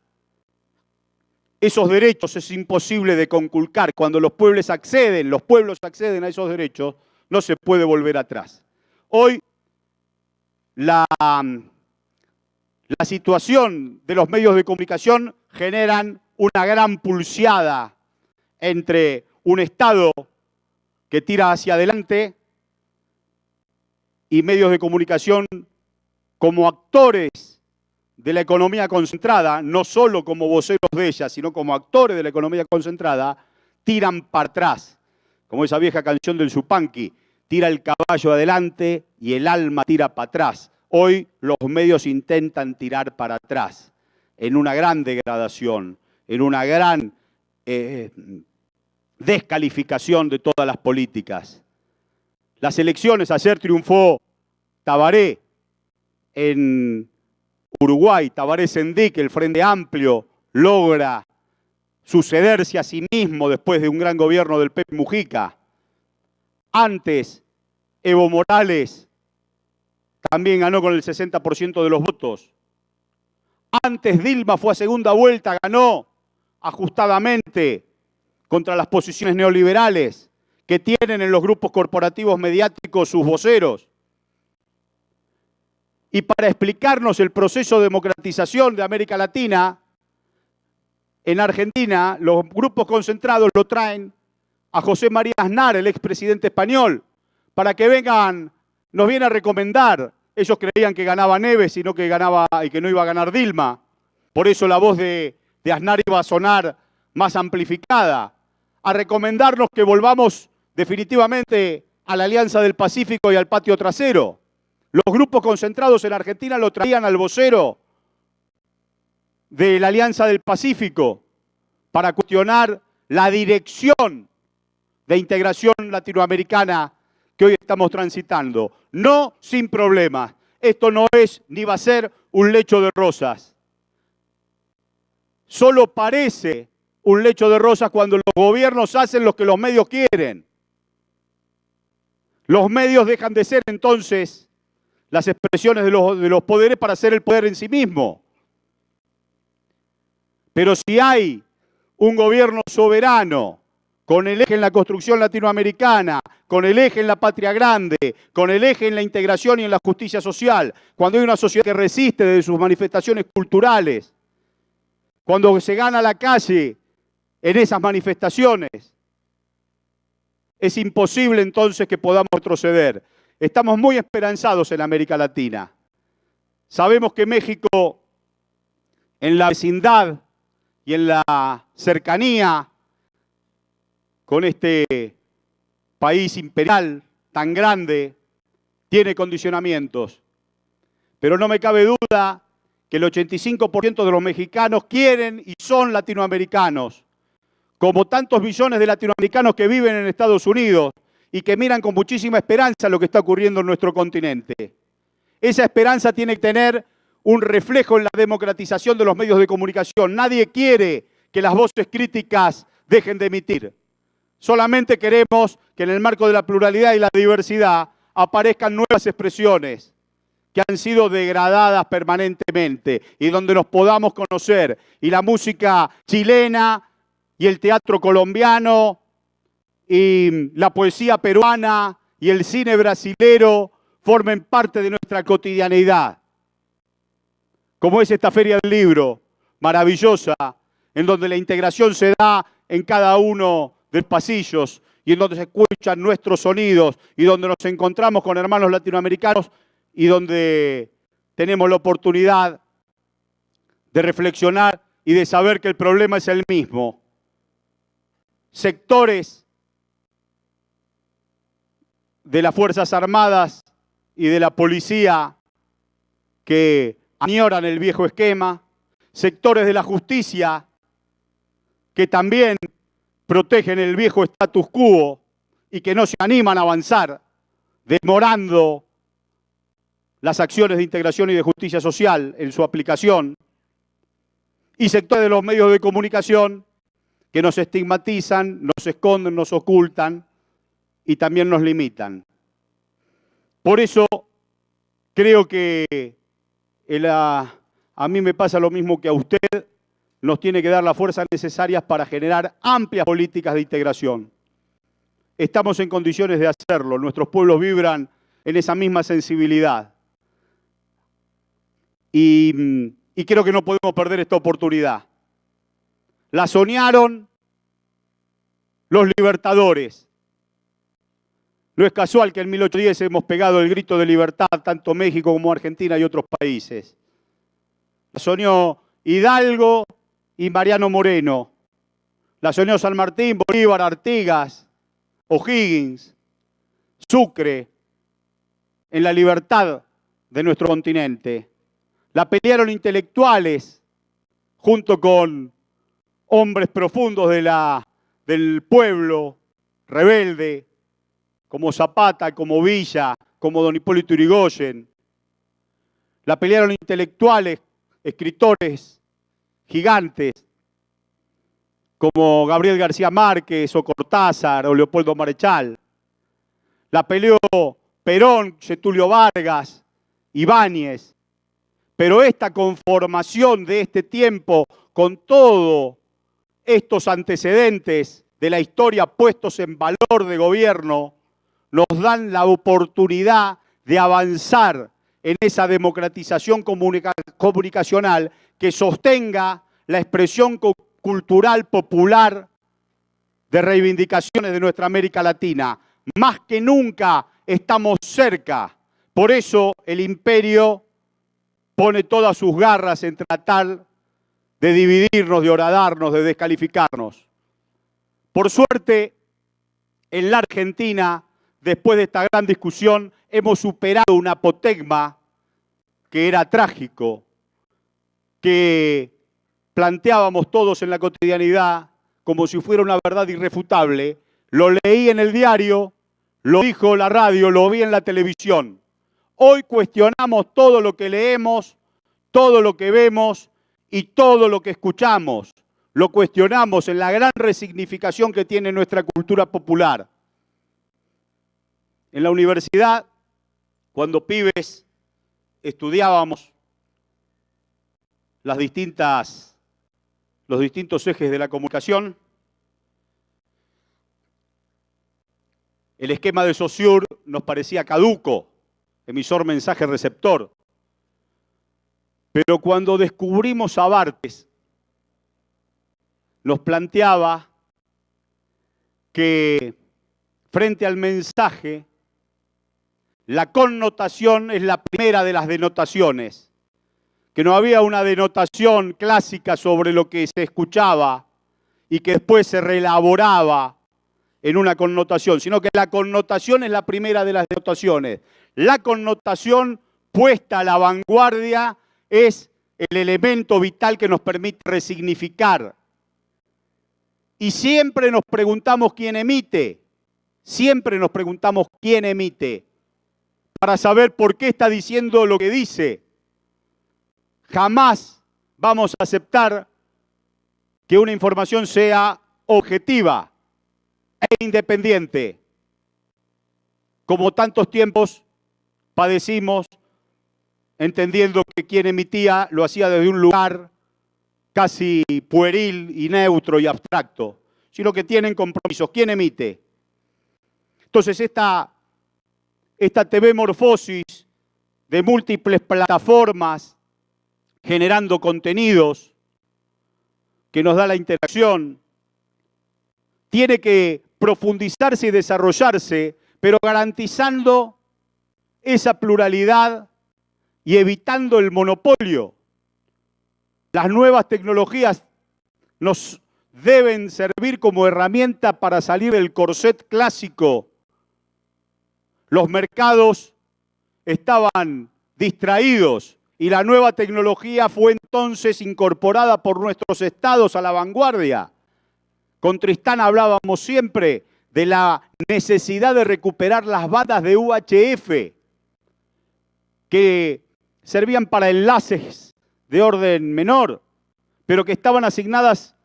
derechos es imposible de conculcar. Cuando los pueblos acceden a esos derechos, no se puede volver atrás. Hoy la situación de los medios de comunicación generan una gran pulseada entre un Estado que tira hacia adelante y medios de comunicación como actores de la economía concentrada, no solo como voceros de ella, sino como actores de la economía concentrada, tiran para atrás. Como esa vieja canción del Yupanqui, tira el caballo adelante y el alma tira para atrás. Hoy los medios intentan tirar para atrás, en una gran degradación, en una gran descalificación de todas las políticas. Las elecciones, ayer triunfó Tabaré en Uruguay, Tabaré Sendic, el Frente Amplio, logra sucederse a sí mismo después de un gran gobierno del Pepe Mujica. Antes, Evo Morales también ganó con el 60% de los votos. Antes, Dilma fue a segunda vuelta, ganó ajustadamente contra las posiciones neoliberales que tienen en los grupos corporativos mediáticos sus voceros. Y para explicarnos el proceso de democratización de América Latina, en Argentina, los grupos concentrados lo traen a José María Aznar, el expresidente español, para que nos viene a recomendar. Ellos creían que ganaba Neves y que no iba a ganar Dilma. Por eso la voz de Aznar iba a sonar más amplificada, a recomendarnos que volvamos definitivamente a la Alianza del Pacífico y al patio trasero. Los grupos concentrados en Argentina lo traían al vocero de la Alianza del Pacífico para cuestionar la dirección de integración latinoamericana que hoy estamos transitando. No sin problemas. Esto no es ni va a ser un lecho de rosas. Solo parece un lecho de rosas cuando los gobiernos hacen lo que los medios quieren. Los medios dejan de ser entonces las expresiones de los poderes para ser el poder en sí mismo. Pero si hay un gobierno soberano, con el eje en la construcción latinoamericana, con el eje en la patria grande, con el eje en la integración y en la justicia social, cuando hay una sociedad que resiste de sus manifestaciones culturales, cuando se gana la calle en esas manifestaciones, es imposible entonces que podamos retroceder. Estamos muy esperanzados en América Latina. Sabemos que México, en la vecindad y en la cercanía con este país imperial tan grande, tiene condicionamientos. Pero no me cabe duda que el 85% de los mexicanos quieren y son latinoamericanos, como tantos millones de latinoamericanos que viven en Estados Unidos y que miran con muchísima esperanza lo que está ocurriendo en nuestro continente. Esa esperanza tiene que tener un reflejo en la democratización de los medios de comunicación. Nadie quiere que las voces críticas dejen de emitir. Solamente queremos que en el marco de la pluralidad y la diversidad aparezcan nuevas expresiones que han sido degradadas permanentemente y donde nos podamos conocer. Y la música chilena y el teatro colombiano y la poesía peruana y el cine brasilero formen parte de nuestra cotidianidad. Como es esta Feria del Libro, maravillosa, en donde la integración se da en cada uno de los pasillos y en donde se escuchan nuestros sonidos y donde nos encontramos con hermanos latinoamericanos y donde tenemos la oportunidad de reflexionar y de saber que el problema es el mismo. Sectores de las Fuerzas Armadas y de la policía que añoran el viejo esquema, sectores de la justicia que también protegen el viejo status quo y que no se animan a avanzar, demorando las acciones de integración y de justicia social en su aplicación, y sectores de los medios de comunicación que nos estigmatizan, nos esconden, nos ocultan y también nos limitan. Por eso creo que a mí me pasa lo mismo que a usted, nos tiene que dar las fuerzas necesarias para generar amplias políticas de integración. Estamos en condiciones de hacerlo, nuestros pueblos vibran en esa misma sensibilidad. Y creo que no podemos perder esta oportunidad. La soñaron los libertadores. No es casual que en 1810 hemos pegado el grito de libertad, tanto México como Argentina y otros países. La soñó Hidalgo y Mariano Moreno. La soñó San Martín, Bolívar, Artigas, O'Higgins, Sucre, en la libertad de nuestro continente. La pelearon intelectuales junto con hombres profundos del pueblo rebelde, como Zapata, como Villa, como don Hipólito Yrigoyen. La pelearon intelectuales, escritores gigantes, como Gabriel García Márquez, o Cortázar, o Leopoldo Marechal. La peleó Perón, Getúlio Vargas, Ibáñez. Pero esta conformación de este tiempo, con todos estos antecedentes de la historia puestos en valor de gobierno, nos dan la oportunidad de avanzar en esa democratización comunicacional que sostenga la expresión cultural popular de reivindicaciones de nuestra América Latina. Más que nunca estamos cerca. Por eso el imperio pone todas sus garras en tratar de dividirnos, de horadarnos, de descalificarnos. Por suerte, en la Argentina, después de esta gran discusión, hemos superado un apotegma que era trágico, que planteábamos todos en la cotidianidad como si fuera una verdad irrefutable. Lo leí en el diario, lo dijo la radio, lo vi en la televisión. Hoy cuestionamos todo lo que leemos, todo lo que vemos y todo lo que escuchamos. Lo cuestionamos en la gran resignificación que tiene nuestra cultura popular. En la universidad, cuando pibes estudiábamos los distintos ejes de la comunicación, el esquema de Saussure nos parecía caduco, emisor, mensaje, receptor. Pero cuando descubrimos a Barthes, nos planteaba que frente al mensaje, la connotación es la primera de las denotaciones, que no había una denotación clásica sobre lo que se escuchaba y que después se reelaboraba en una connotación, sino que la connotación es la primera de las denotaciones. La connotación puesta a la vanguardia es el elemento vital que nos permite resignificar. Y siempre nos preguntamos quién emite, siempre nos preguntamos quién emite, para saber por qué está diciendo lo que dice. Jamás vamos a aceptar que una información sea objetiva e independiente, como tantos tiempos padecimos, entendiendo que quien emitía lo hacía desde un lugar casi pueril y neutro y abstracto, sino que tienen compromisos. ¿Quién emite? Entonces esta TV Morfosis de múltiples plataformas generando contenidos que nos da la interacción, tiene que profundizarse y desarrollarse, pero garantizando esa pluralidad y evitando el monopolio. Las nuevas tecnologías nos deben servir como herramienta para salir del corset clásico. Los mercados estaban distraídos y la nueva tecnología fue entonces incorporada por nuestros estados a la vanguardia. Con Tristán hablábamos siempre de la necesidad de recuperar las bandas de UHF que servían para enlaces de orden menor, pero que estaban asignadas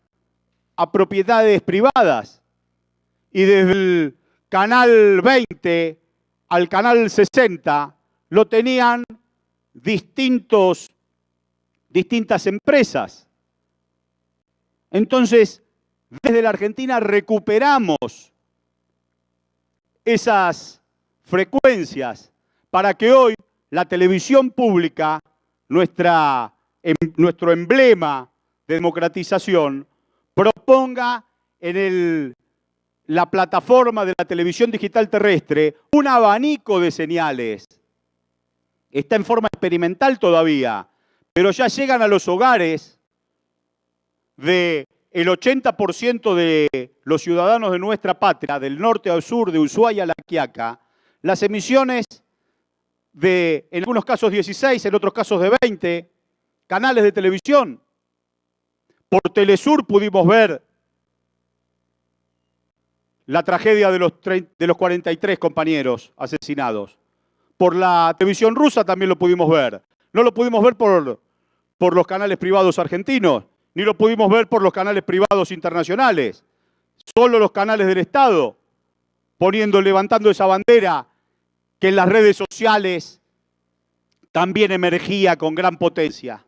a propiedades privadas. Y desde el canal 20 al canal 60 lo tenían distintas empresas. Entonces, desde la Argentina recuperamos esas frecuencias para que hoy la televisión pública, nuestro emblema de democratización, proponga en la plataforma de la televisión digital terrestre un abanico de señales. Está en forma experimental todavía, pero ya llegan a los hogares del 80% de los ciudadanos de nuestra patria, del norte al sur, de Ushuaia a La Quiaca, las emisiones de, en algunos casos 16, en otros casos de 20, canales de televisión. Por Telesur pudimos ver la tragedia de los 43 compañeros asesinados. Por la televisión rusa también lo pudimos ver. No lo pudimos ver por los canales privados argentinos, ni lo pudimos ver por los canales privados internacionales. Solo los canales del Estado, levantando esa bandera que en las redes sociales también emergía con gran potencia.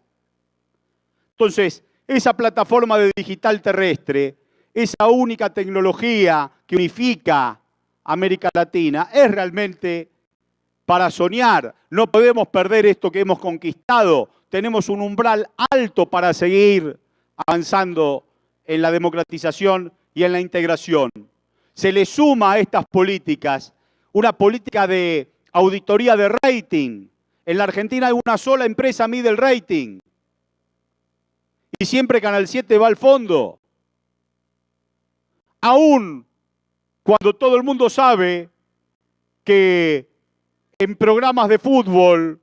Entonces, esa plataforma de digital terrestre, esa única tecnología que unifica América Latina, es realmente para soñar. No podemos perder esto que hemos conquistado. Tenemos un umbral alto para seguir avanzando en la democratización y en la integración. Se le suma a estas políticas una política de auditoría de rating. En la Argentina hay una sola empresa mide el rating. Y siempre Canal 7 va al fondo. Aún cuando todo el mundo sabe que en programas de fútbol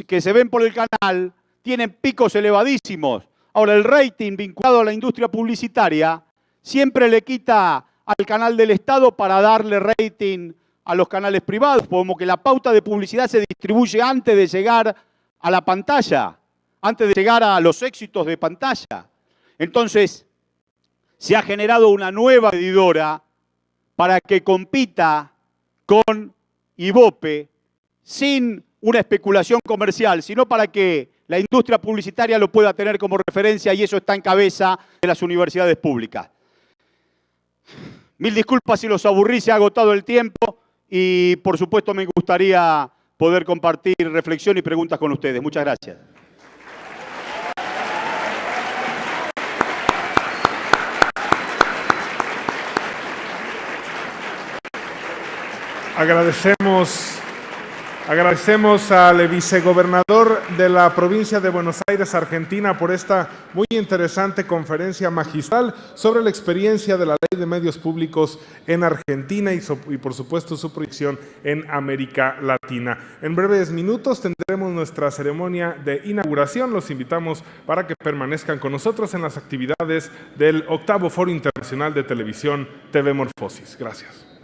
que se ven por el canal tienen picos elevadísimos. Ahora, el rating vinculado a la industria publicitaria siempre le quita al canal del Estado para darle rating a los canales privados, como que la pauta de publicidad se distribuye antes de llegar a la pantalla, antes de llegar a los éxitos de pantalla. Entonces, se ha generado una nueva medidora para que compita con ibope sin una especulación comercial, sino para que la industria publicitaria lo pueda tener como referencia, y eso está en cabeza de las universidades públicas. Mil disculpas si los aburrí, se ha agotado el tiempo y por supuesto me gustaría poder compartir reflexión y preguntas con ustedes. Muchas gracias. Agradecemos al vicegobernador de la provincia de Buenos Aires, Argentina, por esta muy interesante conferencia magistral sobre la experiencia de la Ley de Medios Públicos en Argentina y por supuesto su proyección en América Latina. En breves minutos tendremos nuestra ceremonia de inauguración. Los invitamos para que permanezcan con nosotros en las actividades del 8º Foro Internacional de Televisión TV Morfosis. Gracias.